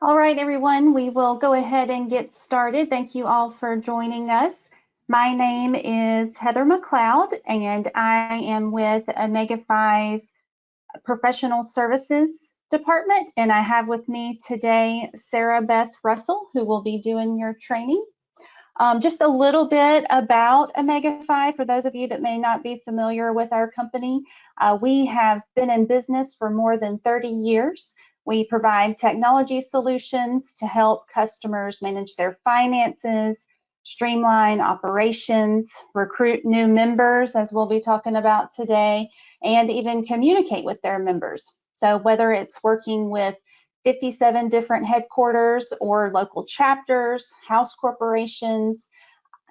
All right, everyone, we will go ahead and get started. Thank you all for joining us. My name is Heather McLeod, and I am with OmegaFi's Professional Services Department, and I have with me today Sarah Beth Russell, who will be doing your training. Just a little bit about OmegaFi for those of you that may not be familiar with our company. We have been in business for more than 30 years. We provide technology solutions to help customers manage their finances, streamline operations, recruit new members, as we'll be talking about today, and even communicate with their members. So whether it's working with 57 different headquarters or local chapters, house corporations,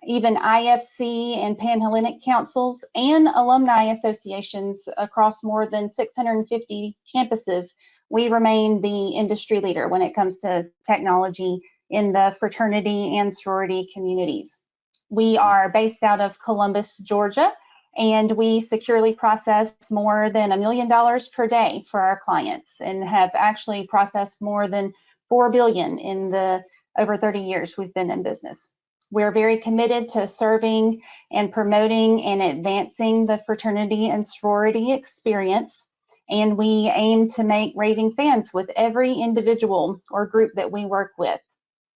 even IFC and Panhellenic councils, and alumni associations across more than 650 campuses, we remain the industry leader when it comes to technology in the fraternity and sorority communities. We are based out of Columbus, Georgia, and we securely process more than $1 million per day for our clients and have actually processed more than $4 billion in the over 30 years we've been in business. We're very committed to serving and promoting and advancing the fraternity and sorority experience, and we aim to make raving fans with every individual or group that we work with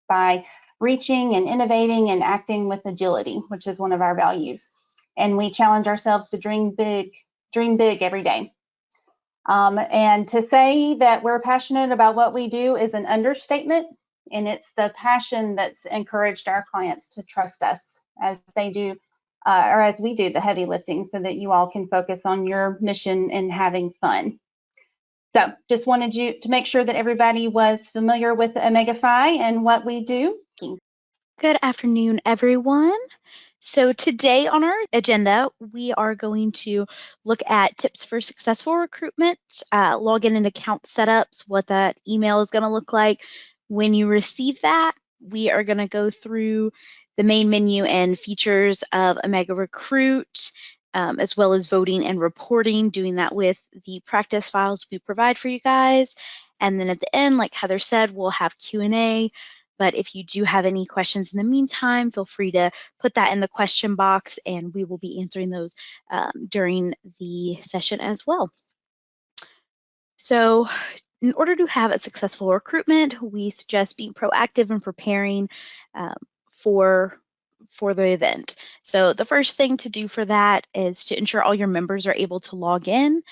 by reaching and innovating and acting with agility, which is one of our values. And we challenge ourselves to dream big every day. And to say that we're passionate about what we do is an understatement, and it's the passion that's encouraged our clients to trust us as they do, or as we do the heavy lifting, so that you all can focus on your mission and having fun. So just wanted you to make sure that everybody was familiar with OmegaFi and what we do. Good afternoon, everyone. So today on our agenda, we are going to look at tips for successful recruitment, login and account setups, what that email is going to look like when you receive that. We are going to go through the main menu and features of OmegaRecruit, as well as voting and reporting, doing that with the practice files we provide for you guys. And then at the end, like Heather said, we'll have Q&A. But if you do have any questions in the meantime, feel free to put that in the question box, and we will be answering those during the session as well. So in order to have a successful recruitment, we suggest being proactive and preparing for the event. So the first thing to do for that is to ensure all your members are able to log in.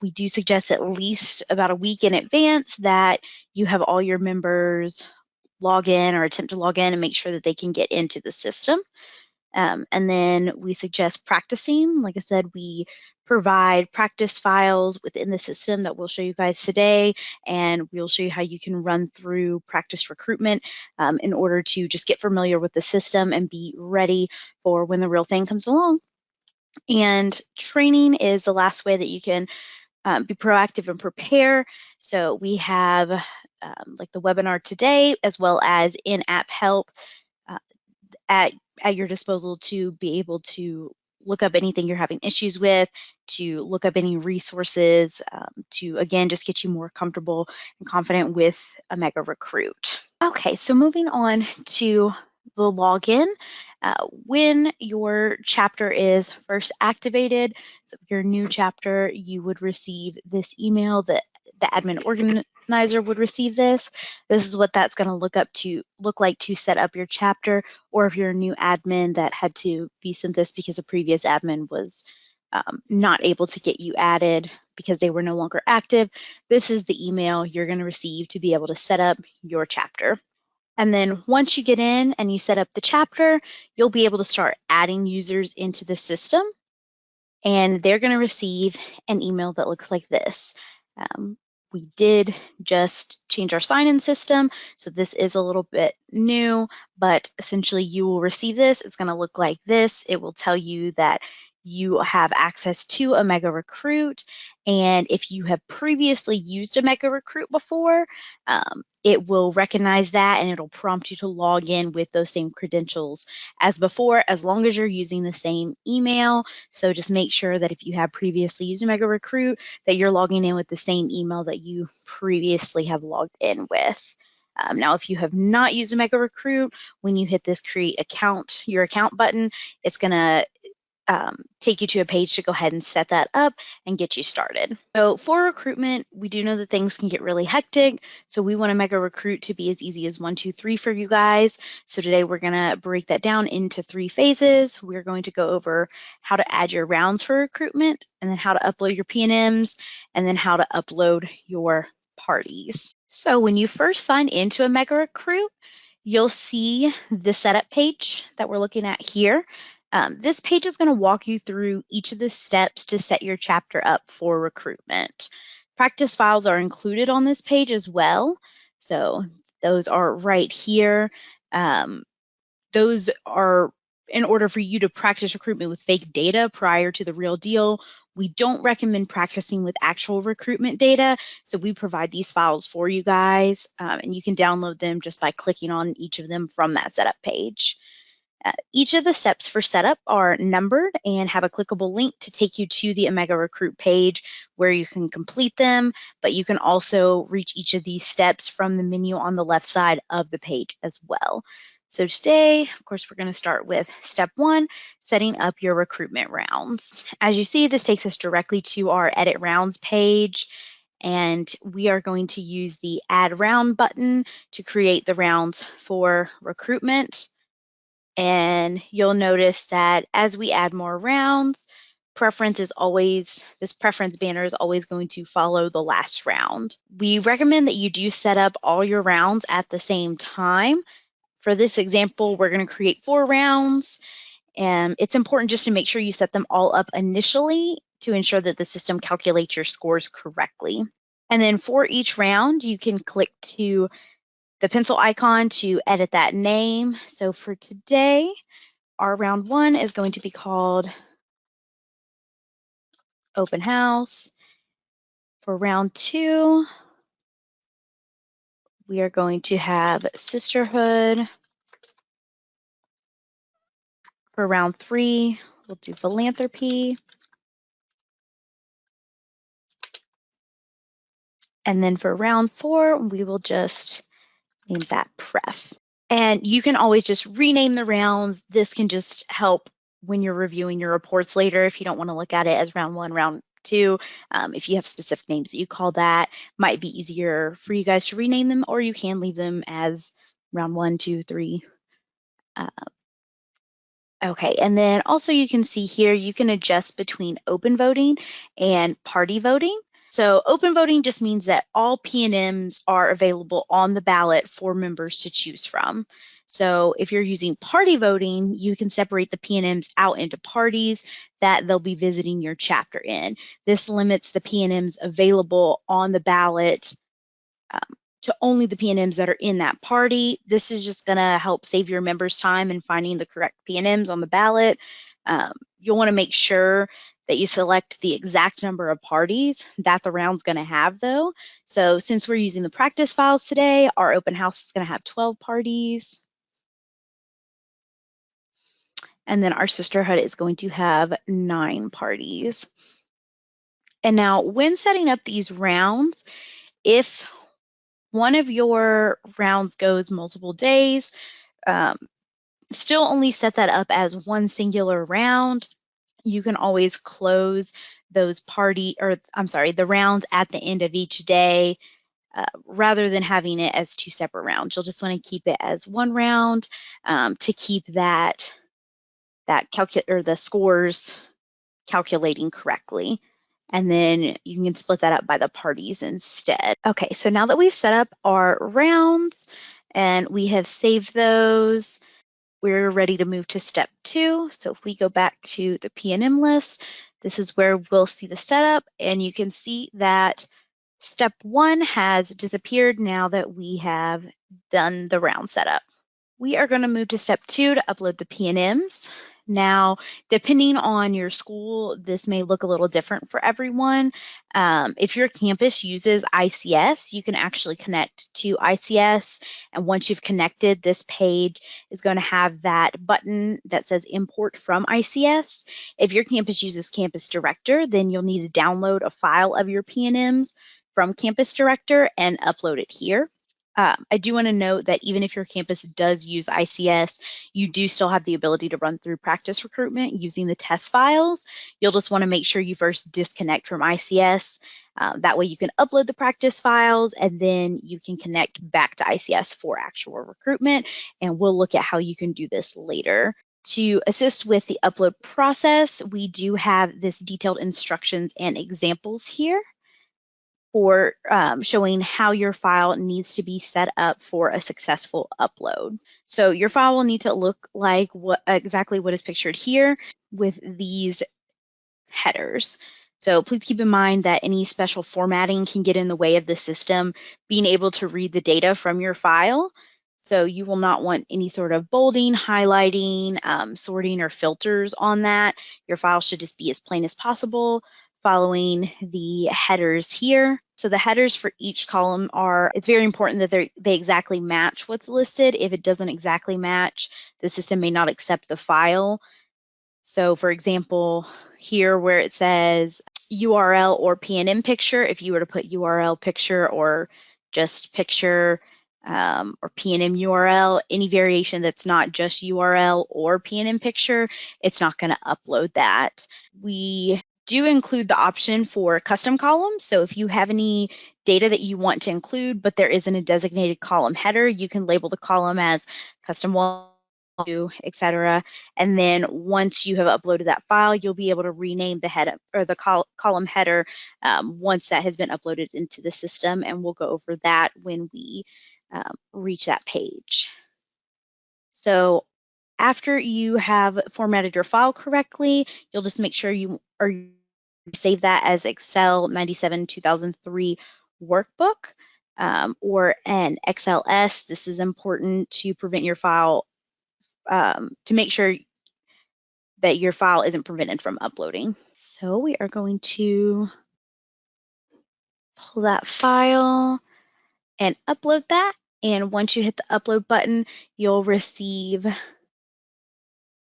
We do suggest at least about a week in advance that you have all your members log in or attempt to log in and make sure that they can get into the system. And then we suggest practicing. Like I said, we provide practice files within the system that we'll show you guys today, and we'll show you how you can run through practice recruitment in order to just get familiar with the system and be ready for when the real thing comes along. And training is the last way that you can be proactive and prepare. So we have like the webinar today, as well as in-app help at your disposal to be able to look up anything you're having issues with, to look up any resources, to again just get you more comfortable and confident with OmegaRecruit. Okay, so moving on to the login. When your chapter is first activated, so your new chapter, you would receive this email that the admin organizer would receive this. This is what that's going to look like to set up your chapter, or if you're a new admin that had to be sent this because a previous admin was not able to get you added because they were no longer active. This is the email you're going to receive to be able to set up your chapter. And then once you get in and you set up the chapter, you'll be able to start adding users into the system, and they're going to receive an email that looks like this. We did just change our sign-in system, so this is a little bit new, but essentially you will receive this. It's going to look like this. It will tell you that you have access to OmegaRecruit, and if you have previously used OmegaRecruit before, it will recognize that and it'll prompt you to log in with those same credentials as before, as long as you're using the same email. So just make sure that if you have previously used OmegaRecruit, that you're logging in with the same email that you previously have logged in with. Now, if you have not used OmegaRecruit, when you hit this create account, your account button, it's going to take you to a page to go ahead and set that up and get you started. So for recruitment, we do know that things can get really hectic. So we want OmegaRecruit to be as easy as 1, 2, 3 for you guys. So today we're going to break that down into 3 phases. We're going to go over how to add your rounds for recruitment, and then how to upload your P&Ms, and then how to upload your parties. So when you first sign into OmegaRecruit, you'll see the setup page that we're looking at here. This page is going to walk you through each of the steps to set your chapter up for recruitment. Practice files are included on this page as well. So those are right here. Those are in order for you to practice recruitment with fake data prior to the real deal. We don't recommend practicing with actual recruitment data, so we provide these files for you guys, and you can download them just by clicking on each of them from that setup page. Each of the steps for setup are numbered and have a clickable link to take you to the OmegaRecruit page where you can complete them, but you can also reach each of these steps from the menu on the left side of the page as well. So today, of course, we're going to start with step 1, setting up your recruitment rounds. As you see, this takes us directly to our edit rounds page, and we are going to use the add round button to create the rounds for recruitment. And you'll notice that as we add more rounds, this preference banner is always going to follow the last round. We recommend that you do set up all your rounds at the same time. For this example, we're going to create 4 rounds, and it's important just to make sure you set them all up initially to ensure that the system calculates your scores correctly. And then for each round, you can click to the pencil icon to edit that name. So for today, our round 1 is going to be called Open House. For round 2, we are going to have Sisterhood. For round 3, we'll do Philanthropy. And then for round 4, we will just name that Pref. And you can always just rename the rounds. This can just help when you're reviewing your reports later if you don't want to look at it as round 1, round 2. If you have specific names that you call that, might be easier for you guys to rename them, or you can leave them as round 1, 2, 3. Okay, and then also you can see here, you can adjust between open voting and party voting. So open voting just means that all P&Ms are available on the ballot for members to choose from. So if you're using party voting, you can separate the P&Ms out into parties that they'll be visiting your chapter in. This limits the P&Ms available on the ballot to only the P&Ms that are in that party. This is just going to help save your members time in finding the correct P&Ms on the ballot. You'll want to make sure that you select the exact number of parties that the round's going to have, though. So since we're using the practice files today, our open house is going to have 12 parties. And then our sisterhood is going to have 9 parties. And now when setting up these rounds, if one of your rounds goes multiple days, still only set that up as one singular round. You can always close those the rounds at the end of each day, rather than having it as 2 separate rounds. You'll just want to keep it as one round to keep the scores calculating correctly. And then you can split that up by the parties instead. Okay, so now that we've set up our rounds and we have saved those, we're ready to move to step 2. So if we go back to the P&M list, this is where we'll see the setup, and you can see that step 1 has disappeared now that we have done the round setup. We are going to move to step 2 to upload the P&Ms. Now, depending on your school, this may look a little different for everyone. If your campus uses ICS, you can actually connect to ICS. And once you've connected, this page is going to have that button that says import from ICS. If your campus uses Campus Director, then you'll need to download a file of your P&Ms from Campus Director and upload it here. I do want to note that even if your campus does use ICS, you do still have the ability to run through practice recruitment using the test files. You'll just want to make sure you first disconnect from ICS. That way you can upload the practice files and then you can connect back to ICS for actual recruitment. And we'll look at how you can do this later. To assist with the upload process, we do have this detailed instructions and examples here for showing how your file needs to be set up for a successful upload. So your file will need to look like exactly what is pictured here with these headers. So please keep in mind that any special formatting can get in the way of the system being able to read the data from your file. So you will not want any sort of bolding, highlighting, sorting, or filters on that. Your file should just be as plain as possible, following the headers here. So the headers for each column it's very important that they exactly match what's listed. If it doesn't exactly match, the system may not accept the file. So for example, here where it says URL or PNM picture, if you were to put URL picture or just picture or PNM URL, any variation that's not just URL or PNM picture, it's not going to upload that. We do include the option for custom columns. So if you have any data that you want to include, but there isn't a designated column header, you can label the column as custom 1, 2, etc. And then once you have uploaded that file, you'll be able to rename the head or the column header once that has been uploaded into the system. And we'll go over that when we reach that page. So after you have formatted your file correctly, you'll just make sure you save that as Excel 97 2003 workbook or an XLS. This is important to prevent your file, to make sure that your file isn't prevented from uploading. So we are going to pull that file and upload that. And once you hit the upload button, you'll receive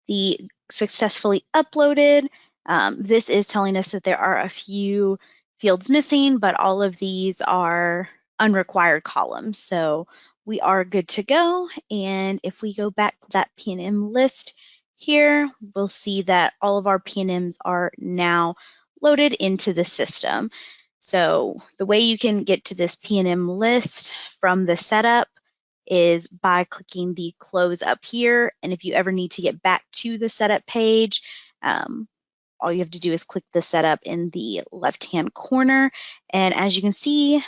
the successfully uploaded. This is telling us that there are a few fields missing, but all of these are unrequired columns. So we are good to go. And if we go back to that PNM list here, we'll see that all of our PNMs are now loaded into the system. So the way you can get to this PNM list from the setup is by clicking the close up here. And if you ever need to get back to the setup page, all you have to do is click the setup in the left-hand corner. And as you can see,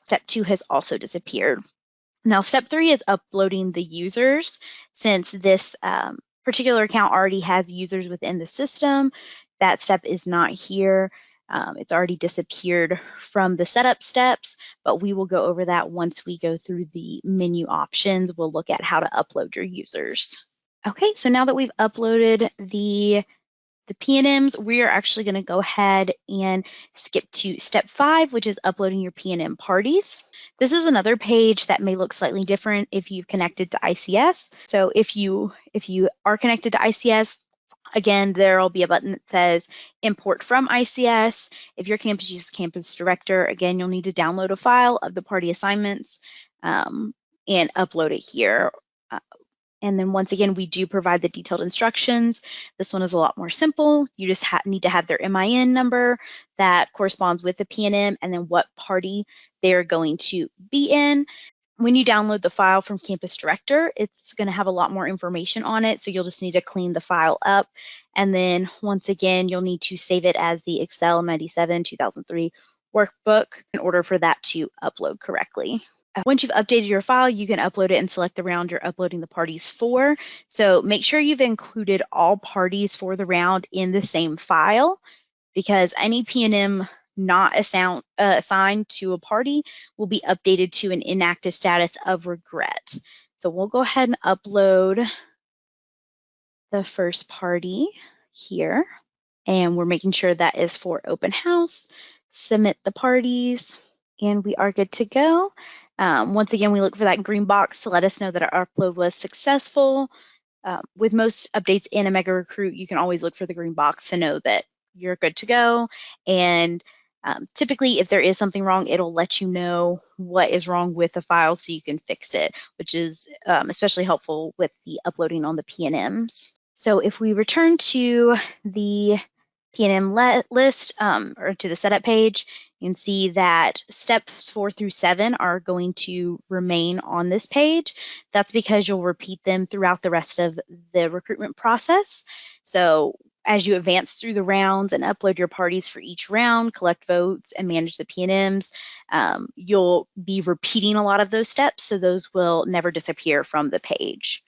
step 2 has also disappeared. Now, step 3 is uploading the users. Since this particular account already has users within the system, that step is not here. It's already disappeared from the setup steps, but we will go over that once we go through the menu options. We'll look at how to upload your users. Okay, so now that we've uploaded the PNMs, we are actually going to go ahead and skip to step 5, which is uploading your PNM parties. This is another page that may look slightly different if you've connected to ICS. So if you are connected to ICS, again, there'll be a button that says import from ICS. If your campus uses Campus Director, again, you'll need to download a file of the party assignments and upload it here. And then once again, we do provide the detailed instructions. This one is a lot more simple. You just need to have their MIN number that corresponds with the PNM and then what party they're going to be in. When you download the file from Campus Director, it's going to have a lot more information on it. So you'll just need to clean the file up. And then once again, you'll need to save it as the Excel 97 2003 workbook in order for that to upload correctly. Once you've updated your file, you can upload it and select the round you're uploading the parties for. So make sure you've included all parties for the round in the same file, because any PNM not assigned to a party will be updated to an inactive status of regret. So we'll go ahead and upload the first party here. And we're making sure that is for open house. Submit the parties, and we are good to go. Once again, we look for that green box to let us know that our upload was successful. With most updates in OmegaRecruit, you can always look for the green box to know that you're good to go. And Typically, if there is something wrong, it'll let you know what is wrong with the file so you can fix it, which is especially helpful with the uploading on the PNMs. So if we return to the PNM list or to the setup page, you can see that steps 4 through 7 are going to remain on this page. That's because you'll repeat them throughout the rest of the recruitment process. So as you advance through the rounds and upload your parties for each round, collect votes, and manage the PNMs, you'll be repeating a lot of those steps, so those will never disappear from the page.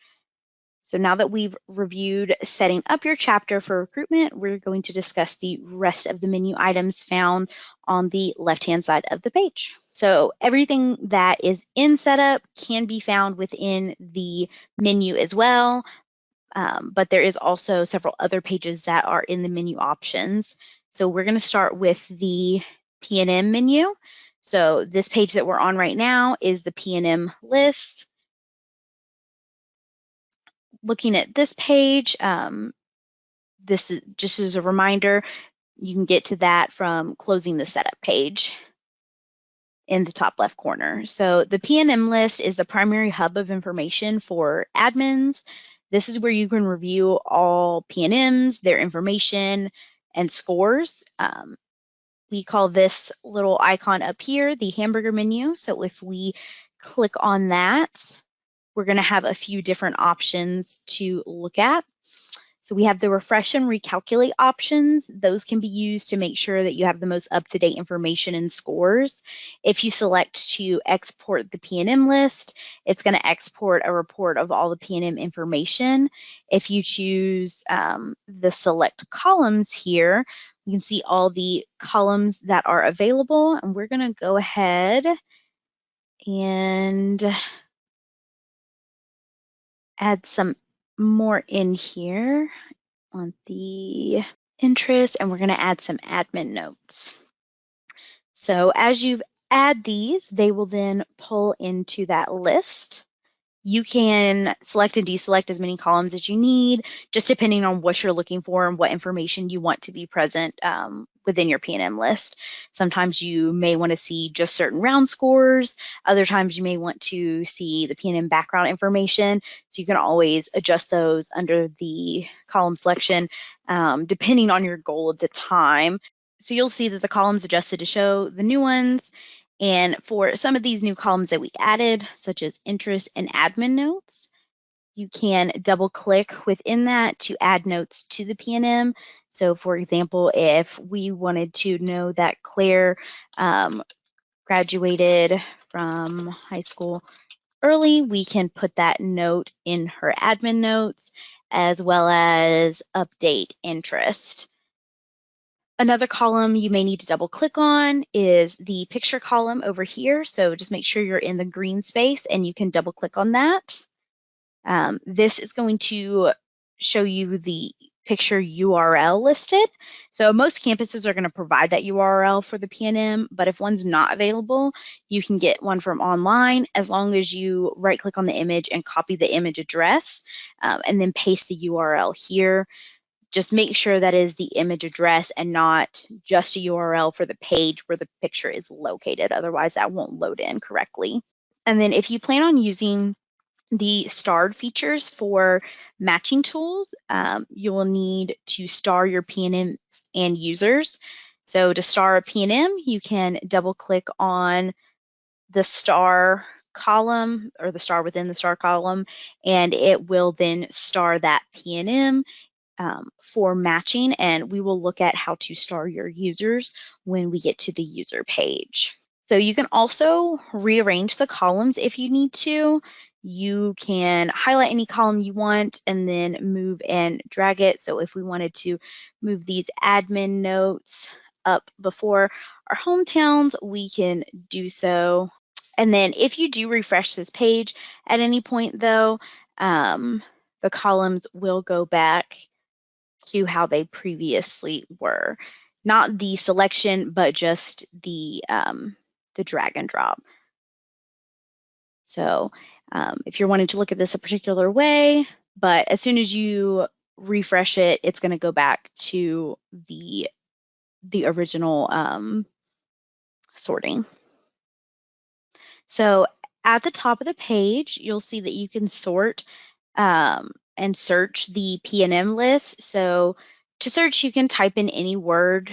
So now that we've reviewed setting up your chapter for recruitment, we're going to discuss the rest of the menu items found on the left-hand side of the page. So everything that is in setup can be found within the menu as well, but there is also several other pages that are in the menu options. So we're going to start with the PNM menu. So this page that we're on right now is the PNM list. Looking at this page, this is just as a reminder, you can get to that from closing the setup page in the top left corner. So the PNM list is the primary hub of information for admins. This is where you can review all PNMs, their information, and scores. We call this little icon up here the hamburger menu. So if we click on that, we're going to have a few different options to look at. So we have the refresh and recalculate options. Those can be used to make sure that you have the most up-to-date information and scores. If you select to export the PNM list, it's going to export a report of all the PNM information. If you choose the select columns here, you can see all the columns that are available, and we're going to go ahead and add some more in here on the interest, and we're going to add some admin notes. So as you add these, they will then pull into that list. You can select and deselect as many columns as you need, just depending on what you're looking for and what information you want to be present within your PNM list. Sometimes you may want to see just certain round scores. Other times you may want to see the PNM background information. So you can always adjust those under the column selection, depending on your goal at the time. So you'll see that the columns adjusted to show the new ones. And for some of these new columns that we added, such as interest and admin notes, you can double click within that to add notes to the PNM. So for example, if we wanted to know that Claire graduated from high school early, we can put that note in her admin notes, as well as update interest. Another column you may need to double click on is the picture column over here. So just make sure you're in the green space and you can double click on that. This is going to show you the picture URL listed. So most campuses are going to provide that URL for the PNM, but if one's not available, you can get one from online as long as you right click on the image and copy the image address and then paste the URL here. Just make sure that is the image address and not just a URL for the page where the picture is located. Otherwise, that won't load in correctly. And then if you plan on using the starred features for matching tools, you will need to star your PNM and users. So to star a PNM, you can double click on the star column or the star within the star column, and it will then star that PNM for matching, and we will look at how to star your users when we get to the user page. So you can also rearrange the columns if you need to. You can highlight any column you want and then move and drag it. So if we wanted to move these admin notes up before our hometowns, we can do so. And then if you do refresh this page at any point though, the columns will go back to how they previously were. Not the selection, but just the drag and drop. So if you're wanting to look at this a particular way, but as soon as you refresh it, it's going to go back to the original sorting. So at the top of the page, you'll see that you can sort and search the P&M list. So to search, you can type in any word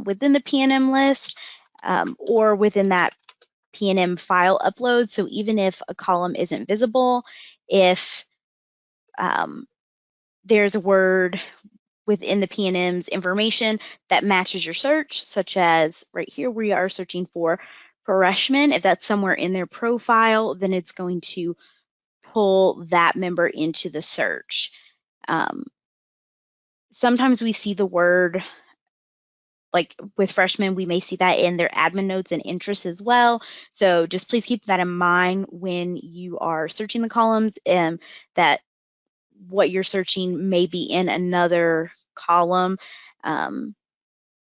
within the P&M list or within that P&M file upload. So even if a column isn't visible, if there's a word within the P&M's information that matches your search, such as right here, we are searching for freshman. If that's somewhere in their profile, then it's going to pull that member into the search. Sometimes we see the word, like with freshmen, we may see that in their admin notes and interests as well. So just please keep that in mind when you are searching the columns, that what you're searching may be in another column. And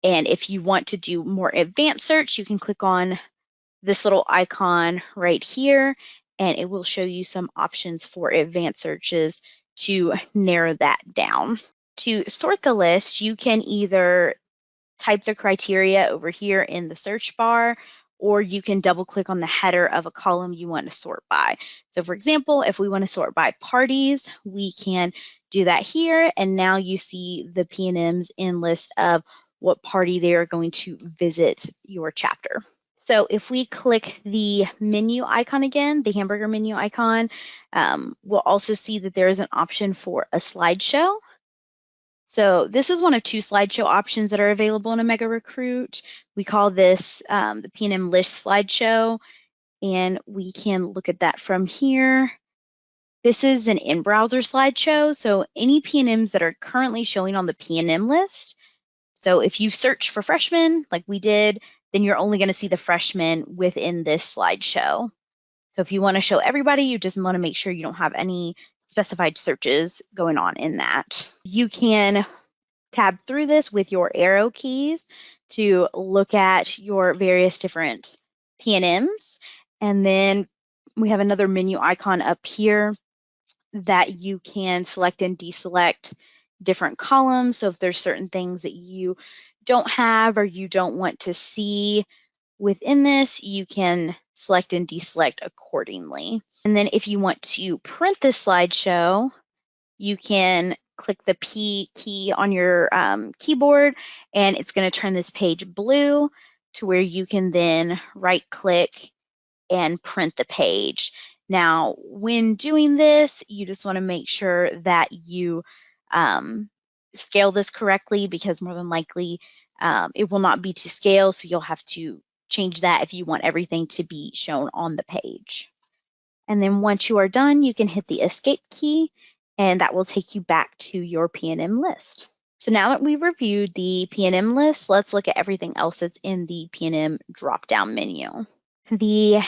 if you want to do more advanced search, you can click on this little icon right here, and it will show you some options for advanced searches to narrow that down. To sort the list, you can either type the criteria over here in the search bar, or you can double click on the header of a column you want to sort by. So for example, if we want to sort by parties, we can do that here. And now you see the P&Ms in list of what party they are going to visit your chapter. So if we click the menu icon again, the hamburger menu icon, we'll also see that there is an option for a slideshow. So this is one of two slideshow options that are available in OmegaRecruit. We call this the P&M list slideshow, and we can look at that from here. This is an in-browser slideshow, so any P&Ms that are currently showing on the P&M list. So if you search for freshmen, like we did, then you're only going to see the freshmen within this slideshow. So if you want to show everybody, you just want to make sure you don't have any specified searches going on in that. You can tab through this with your arrow keys to look at your various different P&Ms. And then we have another menu icon up here that you can select and deselect different columns. So if there's certain things that you don't have or you don't want to see within this, you can select and deselect accordingly. And then if you want to print this slideshow, you can click the P key on your keyboard, and it's going to turn this page blue to where you can then right click and print the page. Now, when doing this, you just want to make sure that you scale this correctly, because more than likely it will not be to scale, so you'll have to change that if you want everything to be shown on the page. And then once you are done, you can hit the escape key, and that will take you back to your P&M list. So now that we've reviewed the P&M list, let's look at everything else that's in the P&M drop-down menu. The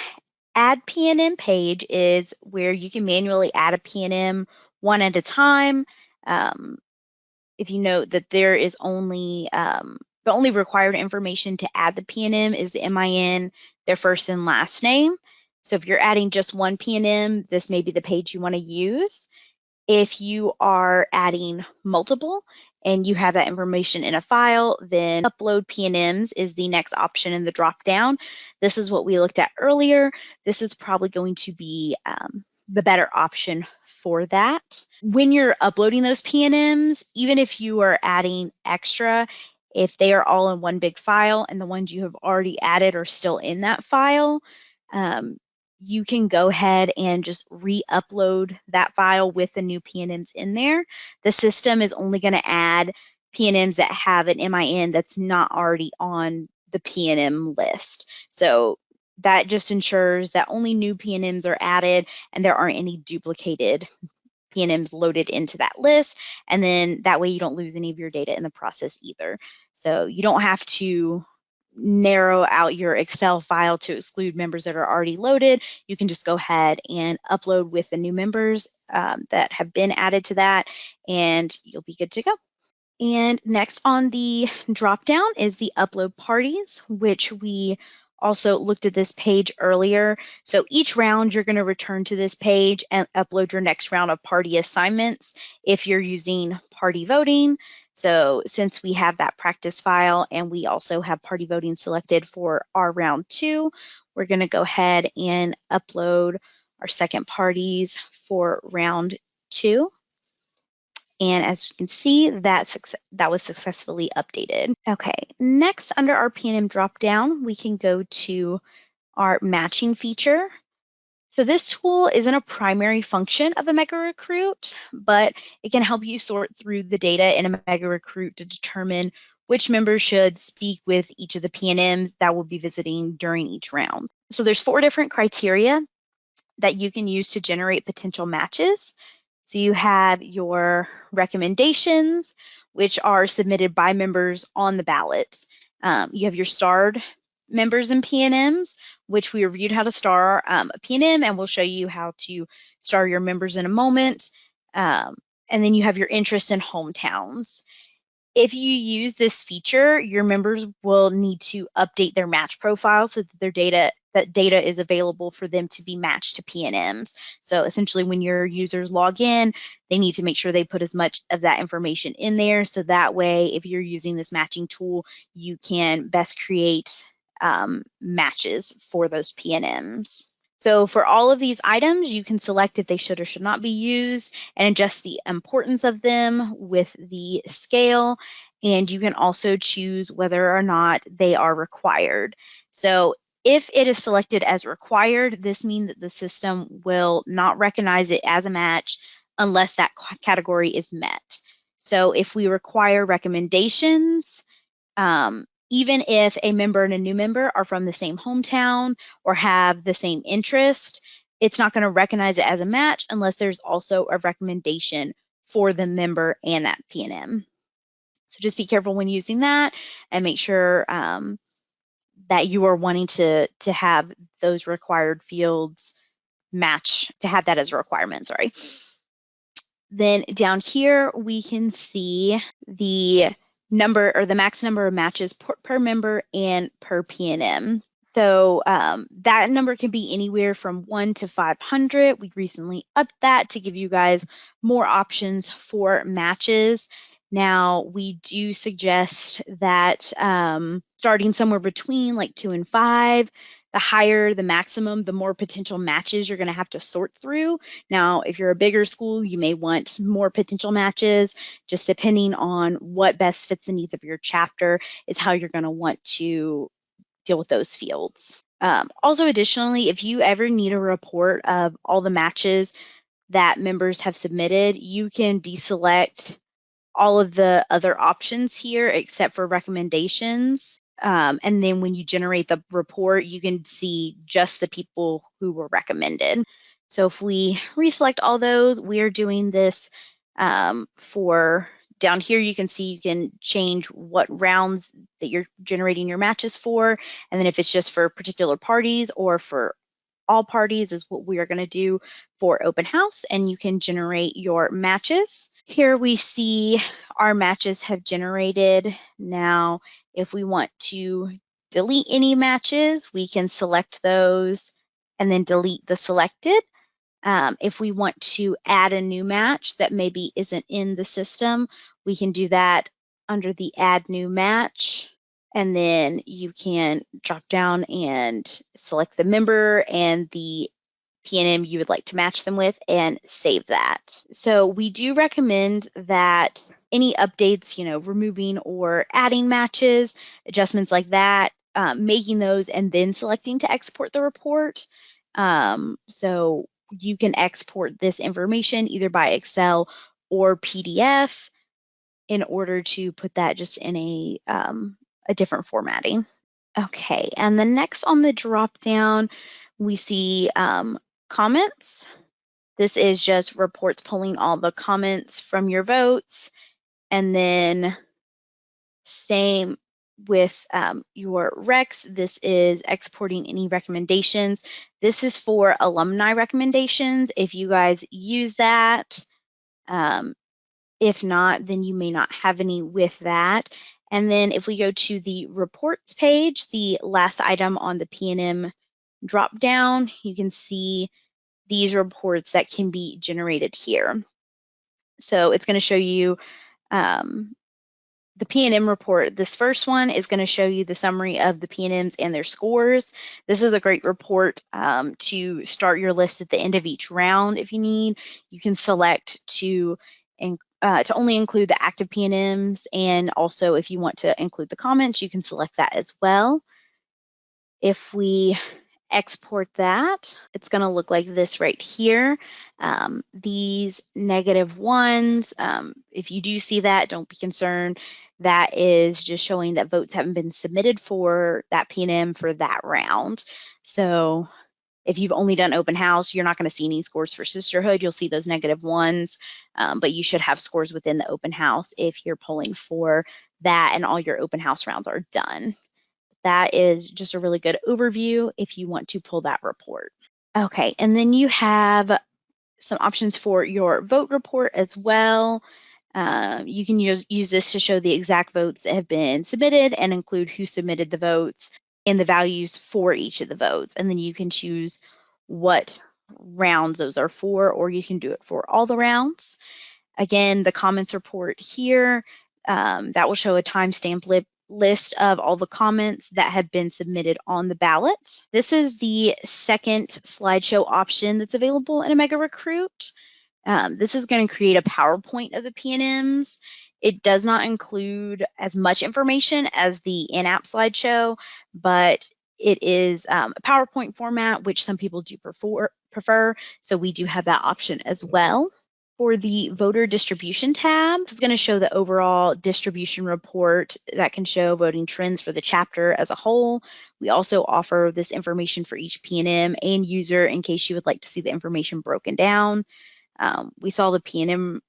Add P&M page is where you can manually add a P&M one at a time. If you note that there is only the only required information to add the P&M is the MIN, their first and last name. So if you're adding just one P&M, this may be the page you want to use. If you are adding multiple and you have that information in a file, then upload P&Ms is the next option in the drop-down. This is what we looked at earlier. This is probably going to be the better option for that. When you're uploading those P&Ms, even if you are adding extra, if they are all in one big file and the ones you have already added are still in that file, you can go ahead and just re-upload that file with the new P&Ms in there. The system is only going to add P&Ms that have an MIN that's not already on the P&M list. So that just ensures that only new P&Ms are added and there aren't any duplicated P&Ms loaded into that list. And then that way you don't lose any of your data in the process either. So you don't have to narrow out your Excel file to exclude members that are already loaded. You can just go ahead and upload with the new members that have been added to that, and you'll be good to go. And next on the dropdown is the upload parties, which we also looked at this page earlier. So each round you're going to return to this page and upload your next round of party assignments if you're using party voting. So since we have that practice file and we also have party voting selected for our round 2, we're going to go ahead and upload our second parties for round 2. And as you can see, that was successfully updated. Okay, next under our PNM dropdown, we can go to our matching feature. So this tool isn't a primary function of OmegaRecruit, but it can help you sort through the data in OmegaRecruit to determine which members should speak with each of the PNMs that will be visiting during each round. So there's 4 different criteria that you can use to generate potential matches. So you have your recommendations, which are submitted by members on the ballot. You have your starred members and PNMs, which we reviewed how to star a PNM, and we'll show you how to star your members in a moment. And then you have your interest in hometowns. If you use this feature, your members will need to update their match profile so that that data is available for them to be matched to PNMs. So essentially when your users log in, they need to make sure they put as much of that information in there. So that way, if you're using this matching tool, you can best create matches for those PNMs. So for all of these items, you can select if they should or should not be used and adjust the importance of them with the scale. And you can also choose whether or not they are required. So if it is selected as required, this means that the system will not recognize it as a match unless that category is met. So if we require recommendations, even if a member and a new member are from the same hometown or have the same interest, it's not going to recognize it as a match unless there's also a recommendation for the member and that PNM. So just be careful when using that and make sure that you are wanting to have those required fields match, to have that as a requirement, sorry. Then down here, we can see the number or the max number of matches per member and per PNM. So that number can be anywhere from 1 to 500. We recently upped that to give you guys more options for matches. Now, we do suggest that starting somewhere between like 2 and 5, the higher the maximum, the more potential matches you're going to have to sort through. Now, if you're a bigger school, you may want more potential matches, just depending on what best fits the needs of your chapter is how you're going to want to deal with those fields. Also, additionally, if you ever need a report of all the matches that members have submitted, you can deselect all of the other options here except for recommendations. And then when you generate the report, you can see just the people who were recommended. So if we reselect all those, we're doing this for down here. You can see you can change what rounds that you're generating your matches for. And then if it's just for particular parties or for all parties is what we are going to do for open house, and you can generate your matches. Here we see our matches have generated. Now, if we want to delete any matches, we can select those and then delete the selected. If we want to add a new match that maybe isn't in the system, we can do that under the add new match. And then you can drop down and select the member and the PNM you would like to match them with and save that. So we do recommend that any updates, removing or adding matches, adjustments like that, making those and then selecting to export the report. So you can export this information either by Excel or PDF in order to put that just in a different formatting. Okay, and the next on the drop down, we see comments. This is just reports pulling all the comments from your votes, and then same with your recs. This is exporting any recommendations. This is for alumni recommendations. If you guys use that, if not, then you may not have any with that. And then if we go to the reports page, the last item on the PNM drop down, you can see these reports that can be generated here. So it's going to show you the P&M report, this first one is going to show you the summary of the P&Ms and their scores. This is a great report to start your list at the end of each round if you need. You can select to only include the active P&Ms, and also if you want to include the comments, you can select that as well. If we export that, it's going to look like this right here. These -1s, if you do see that, don't be concerned. That is just showing that votes haven't been submitted for that P&M for that round. So if you've only done open house, you're not going to see any scores for sisterhood. You'll see those -1s, but you should have scores within the open house if you're polling for that and all your open house rounds are done. That is just a really good overview if you want to pull that report. Okay, and then you have some options for your vote report as well. You can use this to show the exact votes that have been submitted and include who submitted the votes and the values for each of the votes. And then you can choose what rounds those are for, or you can do it for all the rounds. Again, the comments report here, that will show a timestamp list of all the comments that have been submitted on the ballot. This is the second slideshow option that's available in OmegaRecruit. This is going to create a PowerPoint of the P&Ms. It does not include as much information as the in-app slideshow, but it is a PowerPoint format, which some people do prefer, so we do have that option as well. For the voter distribution tab, this is going to show the overall distribution report that can show voting trends for the chapter as a whole. We also offer this information for each P&M and user in case you would like to see the information broken down. We saw the P&M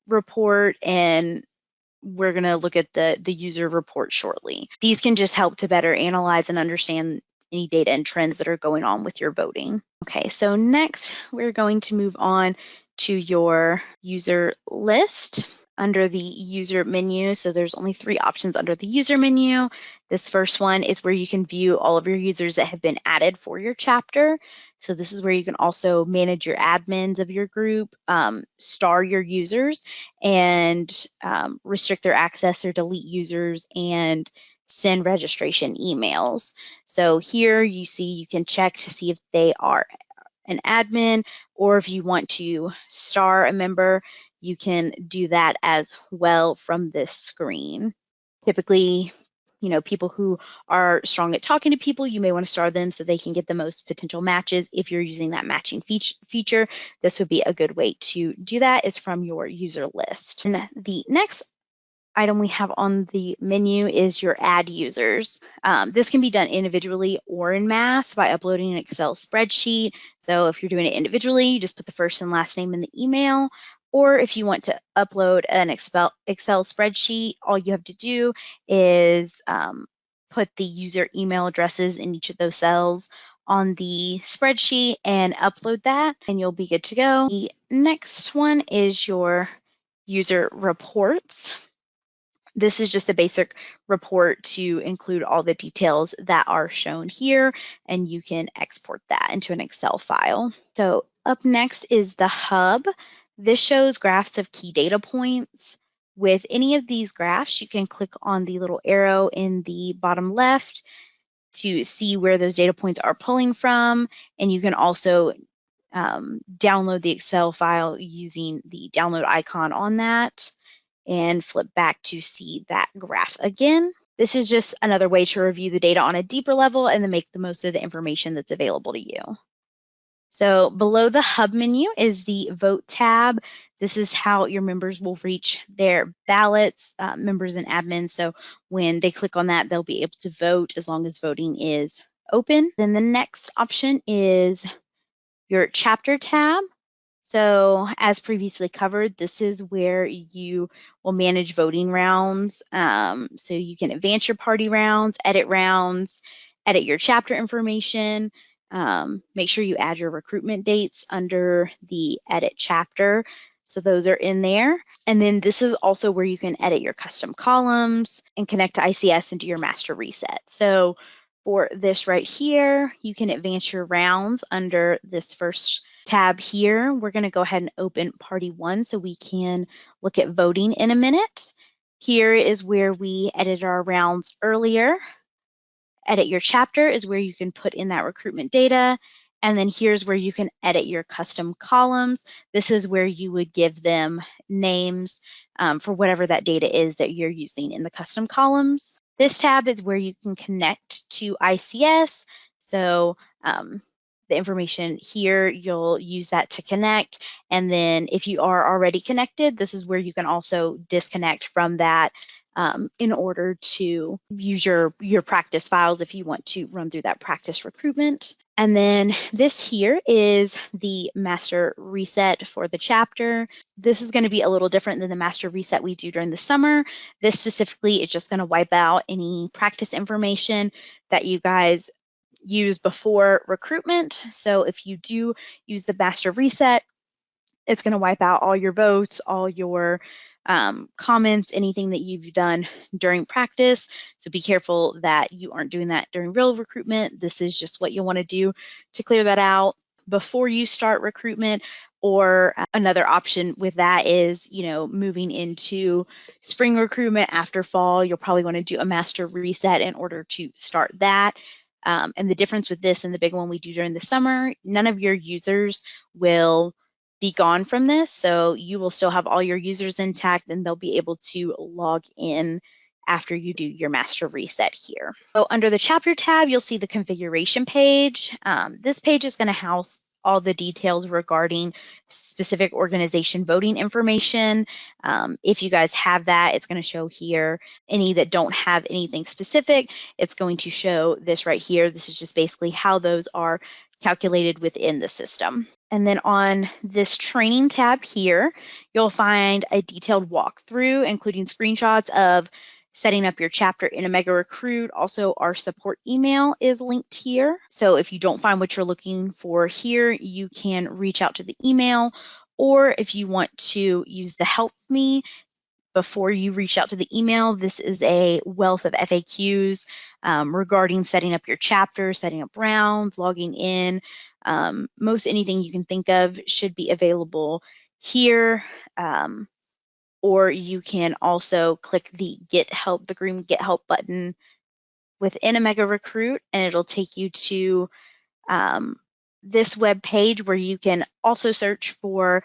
report, and we're going to look at the user report shortly. These can just help to better analyze and understand any data and trends that are going on with your voting. Okay, so next we're going to move on to your user list under the user menu. So there's only 3 options under the user menu. This first one is where you can view all of your users that have been added for your chapter. So this is where you can also manage your admins of your group, star your users, and restrict their access or delete users and send registration emails. So here you see you can check to see if they are an admin, or if you want to star a member, you can do that as well from this screen. Typically, people who are strong at talking to people, you may want to star them so they can get the most potential matches. If you're using that matching feature, this would be a good way to do that, is from your user list. And the next item we have on the menu is your add users. This can be done individually or in mass by uploading an Excel spreadsheet. So if you're doing it individually, you just put the first and last name in the email. Or if you want to upload an Excel spreadsheet, all you have to do is put the user email addresses in each of those cells on the spreadsheet and upload that, and you'll be good to go. The next one is your user reports. This is just a basic report to include all the details that are shown here, and you can export that into an Excel file. So up next is the hub. This shows graphs of key data points. With any of these graphs, you can click on the little arrow in the bottom left to see where those data points are pulling from, and you can also download the Excel file using the download icon on that, and flip back to see that graph again. This is just another way to review the data on a deeper level and then make the most of the information that's available to you. So below the hub menu is the vote tab. This is how your members will reach their ballots, members and admins. So when they click on that, they'll be able to vote as long as voting is open. Then the next option is your chapter tab. So as previously covered, this is where you will manage voting rounds. So you can advance your party rounds, edit your chapter information. Make sure you add your recruitment dates under the edit chapter. So those are in there. And then this is also where you can edit your custom columns and connect to ICS and do your master reset. So for this right here, you can advance your rounds under this first tab here. We're going to go ahead and open party 1 so we can look at voting in a minute. Here is where we edit our rounds earlier. Edit your chapter is where you can put in that recruitment data. And then here's where you can edit your custom columns. This is where you would give them names for whatever that data is that you're using in the custom columns. This tab is where you can connect to ICS. So the information here, you'll use that to connect. And then if you are already connected, this is where you can also disconnect from that in order to use your practice files if you want to run through that practice recruitment. And then this here is the master reset for the chapter. This is going to be a little different than the master reset we do during the summer. This specifically is just going to wipe out any practice information that you guys use before recruitment. So if you do use the master reset, it's going to wipe out all your votes, all your comments, anything that you've done during practice. So be careful that you aren't doing that during real recruitment. This is just what you'll want to do to clear that out before you start recruitment. Or another option with that is, moving into spring recruitment after fall, you'll probably want to do a master reset in order to start that. And the difference with this and the big one we do during the summer, none of your users will be gone from this. So you will still have all your users intact and they'll be able to log in after you do your master reset here. So under the chapter tab, you'll see the configuration page. This page is going to house all the details regarding specific organization voting information. If you guys have that, it's going to show here. Any that don't have anything specific, it's going to show this right here. This is just basically how those are calculated within the system. And then on this training tab here, you'll find a detailed walkthrough, including screenshots of setting up your chapter in OmegaRecruit. Also, our support email is linked here. So if you don't find what you're looking for here, you can reach out to the email, or if you want to use the Help Me, before you reach out to the email, this is a wealth of FAQs regarding setting up your chapter, setting up rounds, logging in. Most anything you can think of should be available here. Or you can also click the Get Help, the green Get Help button within OmegaRecruit, and it'll take you to this web page where you can also search for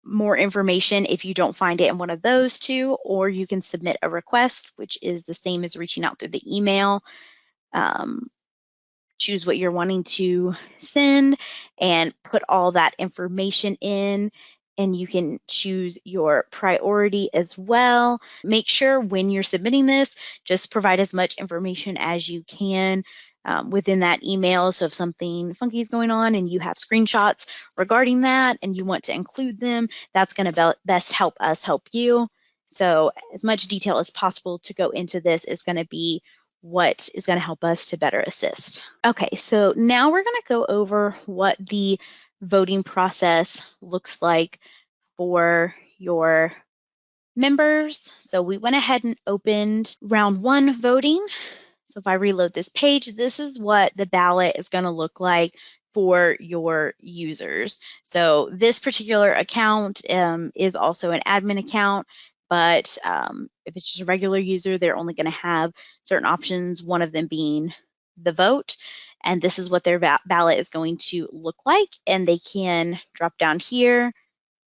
more information if you don't find it in one of those two, or you can submit a request, which is the same as reaching out through the email. Choose what you're wanting to send and put all that information in, and you can choose your priority as well. Make sure when you're submitting this, just provide as much information as you can within that email. So if something funky is going on and you have screenshots regarding that and you want to include them, that's going to best help us help you. So as much detail as possible to go into this is going to be what is going to help us to better assist. Okay, so now we're going to go over what the voting process looks like for your members. So we went ahead and opened round 1 voting. So if I reload this page, this is what the ballot is going to look like for your users. So this particular account is also an admin account, but if it's just a regular user, they're only going to have certain options, one of them being the vote. And this is what their ballot is going to look like. And they can drop down here,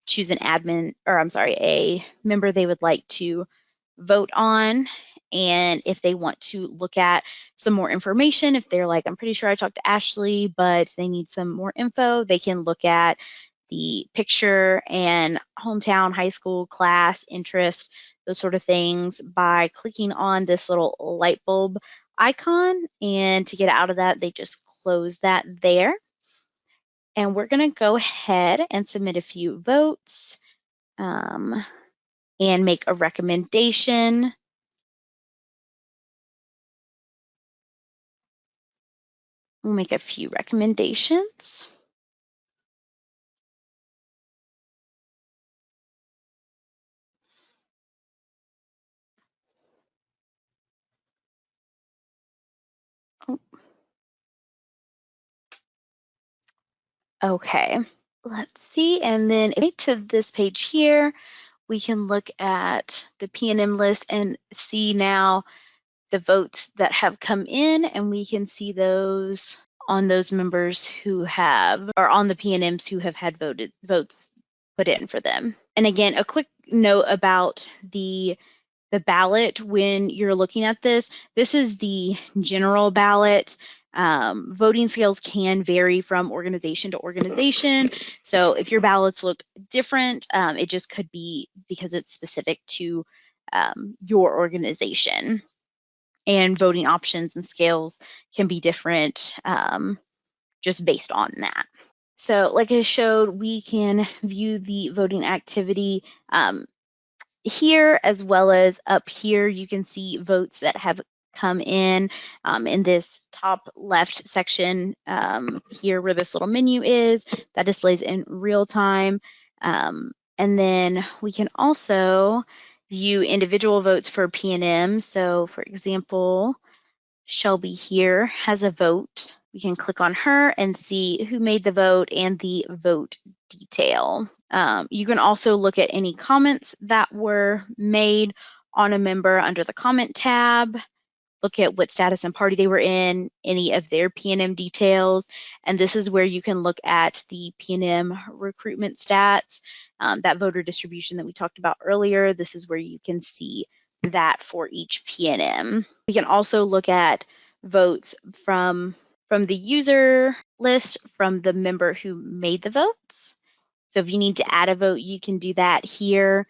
choose an admin, or I'm sorry, a member they would like to vote on. And if they want to look at some more information, if they're like, I'm pretty sure I talked to Ashley, but they need some more info, they can look at the picture and hometown, high school, class, interest, those sort of things by clicking on this little light bulb icon. And to get out of that, they just close that there. And we're going to go ahead and submit a few votes and make a recommendation. We'll make a few recommendations. Okay, let's see. And then to this page here, we can look at the P&M list and see now the votes that have come in, and we can see those on those members who have, or on the P&Ms who have had votes put in for them. And again, a quick note about the ballot when you're looking at this. This is the general ballot. Voting scales can vary from organization to organization. So if your ballots look different, it just could be because it's specific to your organization. And voting options and scales can be different just based on that. So like I showed, we can view the voting activity here as well as up here. You can see votes that have come in this top left section here where this little menu is that displays in real time. And then we can also view individual votes for P&M. So for example, Shelby here has a vote. We can click on her and see who made the vote and the vote detail. You can also look at any comments that were made on a member under the comment tab, look at what status and party they were in, any of their P&M details, and this is where you can look at the P&M recruitment stats, that voter distribution that we talked about earlier. This is where you can see that for each P&M. We can also look at votes from the user list from the member who made the votes. So if you need to add a vote, you can do that here.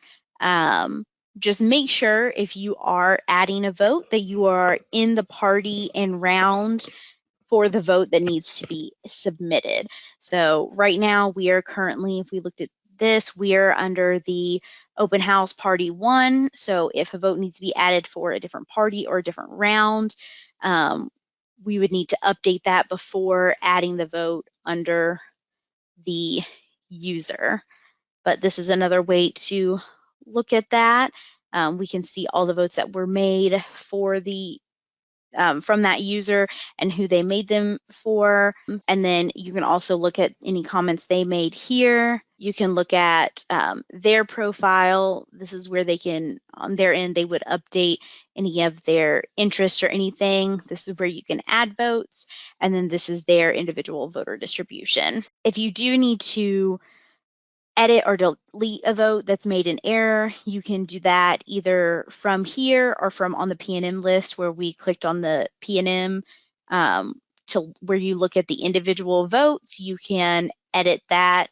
Just make sure if you are adding a vote that you are in the party and round for the vote that needs to be submitted. So right now we are currently, if we looked at this, we are under the open house party 1. So if a vote needs to be added for a different party or a different round, we would need to update that before adding the vote under the user. But this is another way to look at that. We can see all the votes that were made for the from that user and who they made them for. And then you can also look at any comments they made here. You can look at their profile. This is where they can, on their end, they would update any of their interests or anything. This is where you can add votes. And then this is their individual voter distribution. If you do need to edit or delete a vote that's made in error, you can do that either from here or from on the P&M list where we clicked on the P&M to where you look at the individual votes. You can edit that,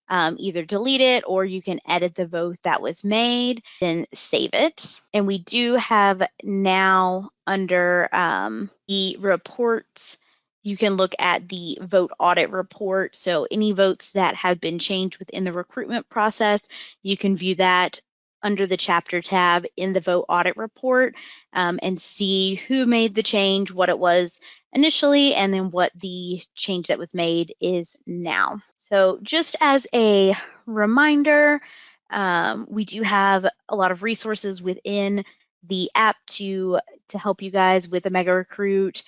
either delete it or you can edit the vote that was made, then save it. And we do have now under the reports, you can look at the vote audit report. So any votes that have been changed within the recruitment process, you can view that under the chapter tab in the vote audit report and see who made the change, what it was initially, and then what the change that was made is now. So just as a reminder, we do have a lot of resources within the app to help you guys with OmegaRecruit.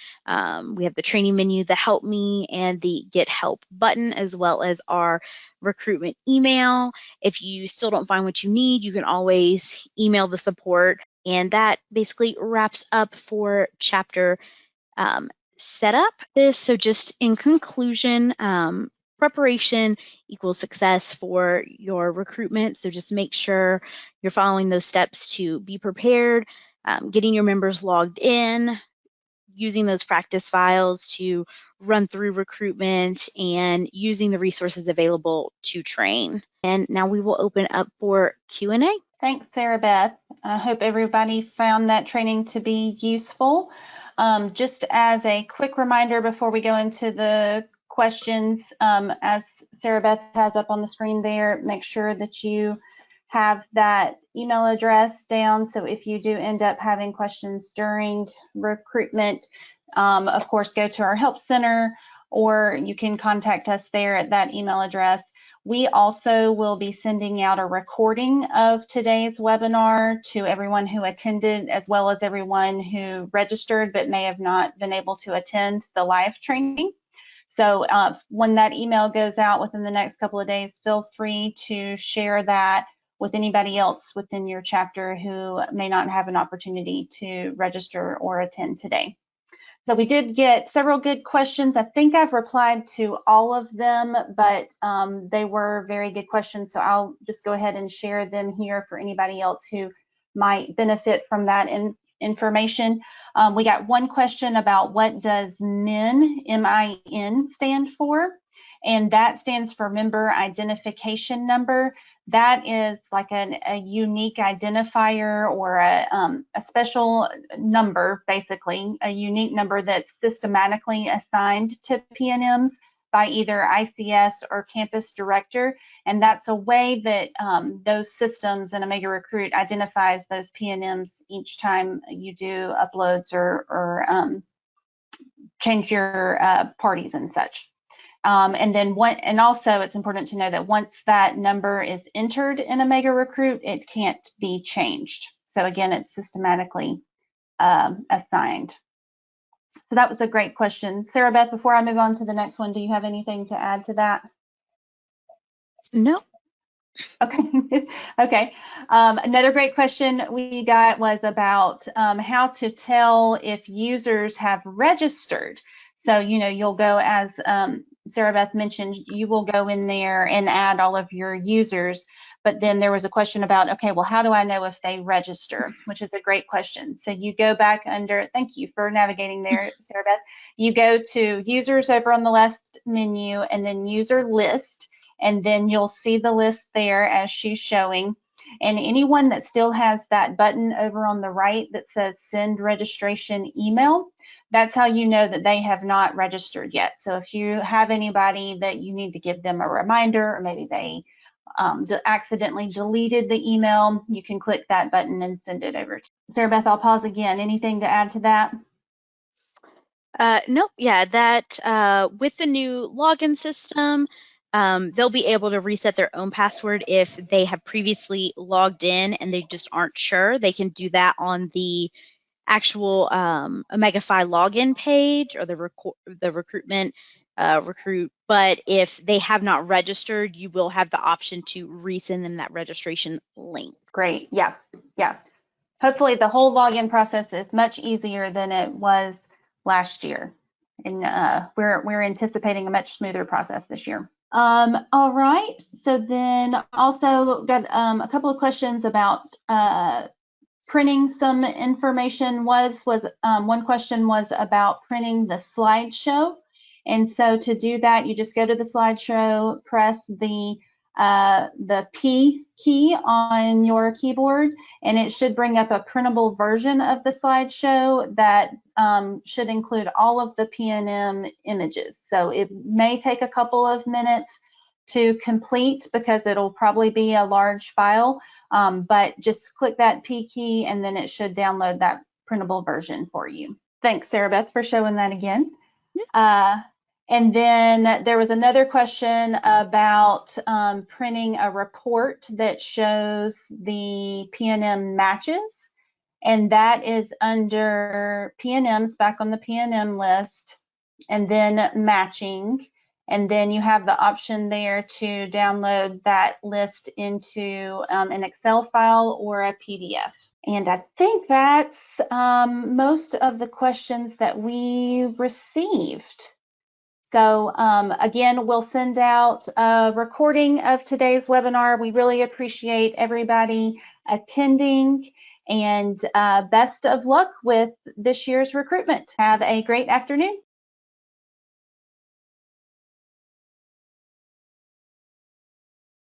We have the training menu, the help me, and the get help button, as well as our recruitment email. If you still don't find what you need, you can always email the support. And that basically wraps up for chapter setup. So just in conclusion, preparation equals success for your recruitment. So just make sure you're following those steps to be prepared, getting your members logged in, using those practice files to run through recruitment, and using the resources available to train. And now we will open up for Q&A. Thanks, Sarah Beth. I hope everybody found that training to be useful. Just as a quick reminder before we go into the questions, as Sarah Beth has up on the screen there, make sure that you have that email address down. So if you do end up having questions during recruitment, of course, go to our help center, or you can contact us there at that email address. We also will be sending out a recording of today's webinar to everyone who attended, as well as everyone who registered but may have not been able to attend the live training. So when that email goes out within the next couple of days, feel free to share that with anybody else within your chapter who may not have an opportunity to register or attend today. So we did get several good questions. I think I've replied to all of them, but they were very good questions. So I'll just go ahead and share them here for anybody else who might benefit from that information. We got one question about what does MIN, M-I-N, stand for? And that stands for Member Identification Number. That is like a unique identifier or a special number, basically, a unique number that's systematically assigned to PNMs by either ICS or campus director. And that's a way that those systems in OmegaRecruit identifies those PNMs each time you do uploads or change your parties and such. And also it's important to know that once that number is entered in OmegaRecruit, it can't be changed. So again, it's systematically assigned. So that was a great question. Sarah Beth, before I move on to the next one, do you have anything to add to that? No. Okay. Okay. Another great question we got was about how to tell if users have registered. So, you'll go, as Sarah Beth mentioned, you will go in there and add all of your users. But then there was a question about, okay, well, how do I know if they register? Which is a great question. So you go back under, thank you for navigating there, Sarah Beth. You go to users over on the left menu and then user list. And then you'll see the list there as she's showing. And anyone that still has that button over on the right that says send registration email, that's how you know that they have not registered yet. So if you have anybody that you need to give them a reminder, or maybe they accidentally deleted the email, you can click that button and send it over to Sarah Beth. I'll pause again. Anything to add to that? Nope. Yeah, that with the new login system, they'll be able to reset their own password if they have previously logged in and they just aren't sure. They can do that on the actual OmegaFi login page or the recruitment recruit. But if they have not registered, you will have the option to resend them that registration link. Great. Yeah. Yeah. Hopefully the whole login process is much easier than it was last year. And we're anticipating a much smoother process this year. All right. So then also got a couple of questions about printing some information. One question was about printing the slideshow. And so to do that, you just go to the slideshow, press the P key on your keyboard, and it should bring up a printable version of the slideshow that should include all of the PNM images. So it may take a couple of minutes to complete because it'll probably be a large file, but just click that P key and then it should download that printable version for you. Thanks, Sarah Beth, for showing that again. And then there was another question about printing a report that shows the PNM matches, and that is under PNMs, back on the PNM list, and then matching. And then you have the option there to download that list into an Excel file or a PDF. And I think that's most of the questions that we received. So again, we'll send out a recording of today's webinar. We really appreciate everybody attending, and best of luck with this year's recruitment. Have a great afternoon.